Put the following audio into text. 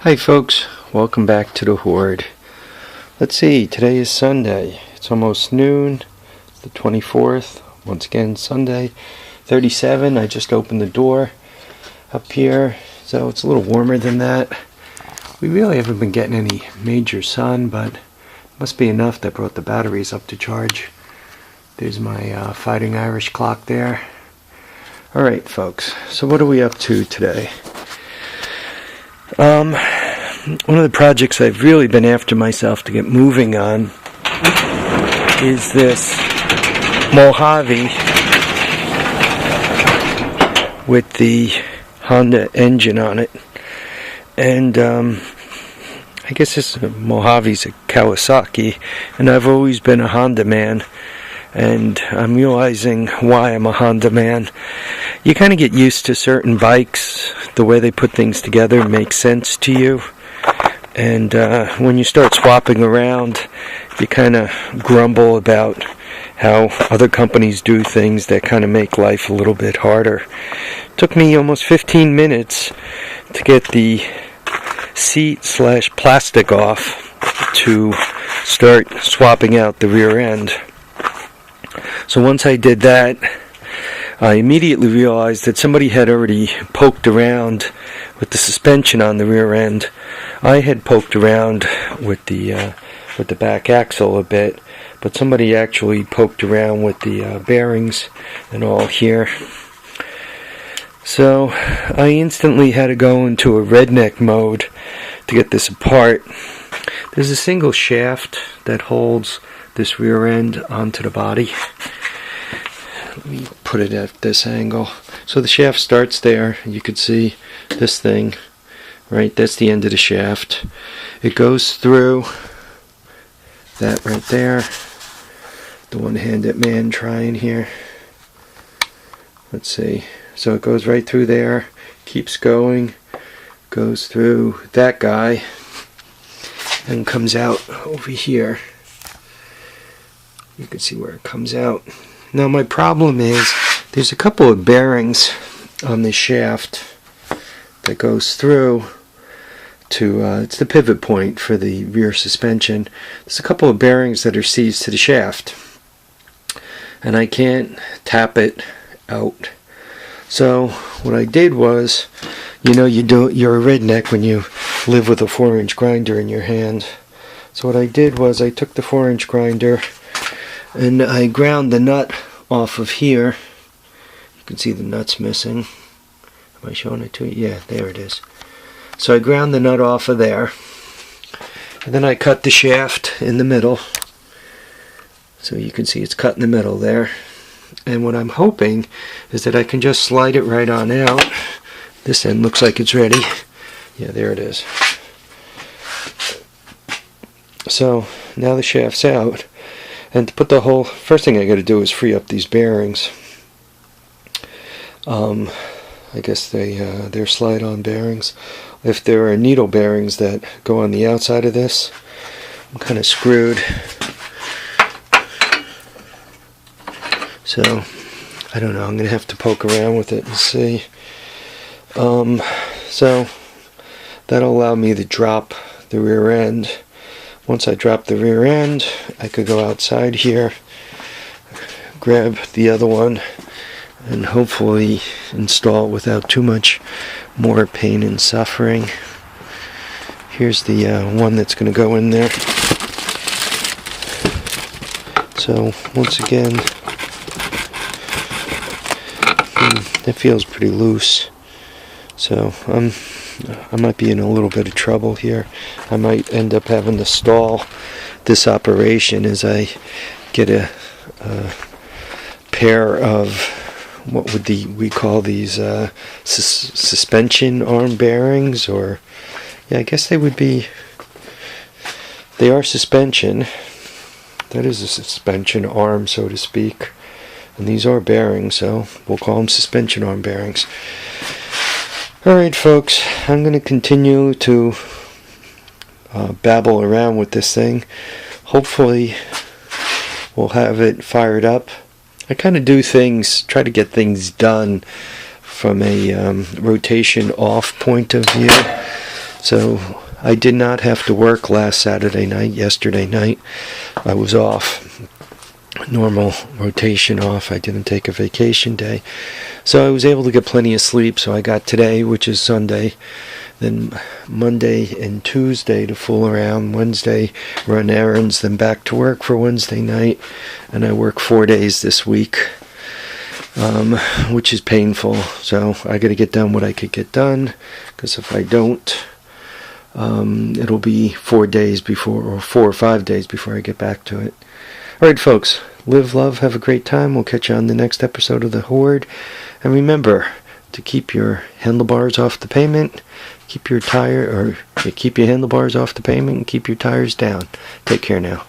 Hi folks, welcome back to the Horde. Let's see, today is Sunday. It's almost noon, it's the 24th, once again Sunday, 37. I just opened the door up here, so it's a little warmer than that. We really haven't been getting any major sun, but it must be enough that brought the batteries up to charge. There's my Fighting Irish clock there. Alright folks, so what are we up to today? One of the projects I've really been after myself to get moving on is this Mojave with the Honda engine on it. And I guess this Mojave's a Kawaski, and I've always been a Honda man. And I'm realizing why I'm a Honda man. You kind of get used to certain bikes, the way they put things together makes sense to you. And when you start swapping around, you kind of grumble about how other companies do things that kind of make life a little bit harder. It took me almost 15 minutes to get the seat/plastic off to start swapping out the rear end. So once I did that, I immediately realized that somebody had already poked around with the suspension on the rear end. I had poked around with the back axle a bit, but somebody actually poked around with the bearings and all here. So I instantly had to go into a redneck mode to get this apart. There's a single shaft that holds this rear end onto the body. Let me put it at this angle. So the shaft starts there. You can see this thing, right? That's the end of the shaft. It goes through that right there. The one-handed man trying here. Let's see. So it goes right through there, keeps going, goes through that guy, and comes out over here. You can see where it comes out. Now my problem is there's a couple of bearings on this shaft that goes through to, it's the pivot point for the rear suspension. There's a couple of bearings that are seized to the shaft, and I can't tap it out. So what I did was, you're a redneck when you live with a 4-inch grinder in your hand. So what I did was I took the 4-inch grinder and I ground the nut off of here. You can see the nut's missing. Am I showing it to you? Yeah, there it is. So I ground the nut off of there. And then I cut the shaft in the middle. So you can see it's cut in the middle there. And what I'm hoping is that I can just slide it right on out. This end looks like it's ready. Yeah, there it is. So now the shaft's out. And to put the whole, first thing I got to do is free up these bearings. I guess they're slide-on bearings. If there are needle bearings that go on the outside of this, I'm kind of screwed. So I don't know. I'm going to have to poke around with it and see. So that'll allow me to drop the rear end. Once I drop the rear end, I could go outside here, grab the other one, and hopefully install it without too much more pain and suffering. Here's the one that's going to go in there. So once again, it feels pretty loose. So I might be in a little bit of trouble here. I might end up having to stall this operation as I get a pair of, what would we call these, suspension arm bearings, or, yeah, I guess they would be, they are suspension. That is a suspension arm, so to speak. And these are bearings, so we'll call them suspension arm bearings. Alright folks, I'm going to continue to babble around with this thing. Hopefully we'll have it fired up. I kind of do things, try to get things done from a rotation off point of view. So I did not have to work last Saturday night. Yesterday night I was off. Normal rotation off. I didn't take a vacation day. So I was able to get plenty of sleep. So I got today, which is Sunday, then Monday and Tuesday to fool around, Wednesday run errands, then back to work for Wednesday night, and I work 4 days this week, which is painful. So I got to get done what I could get done, because if I don't, it'll be 4 days before, or 4 or 5 days before I get back to it. Alright folks, live, love, have a great time. We'll catch you on the next episode of The Horde. And remember to keep your handlebars off the pavement, keep your handlebars off the pavement, and keep your tires down. Take care now.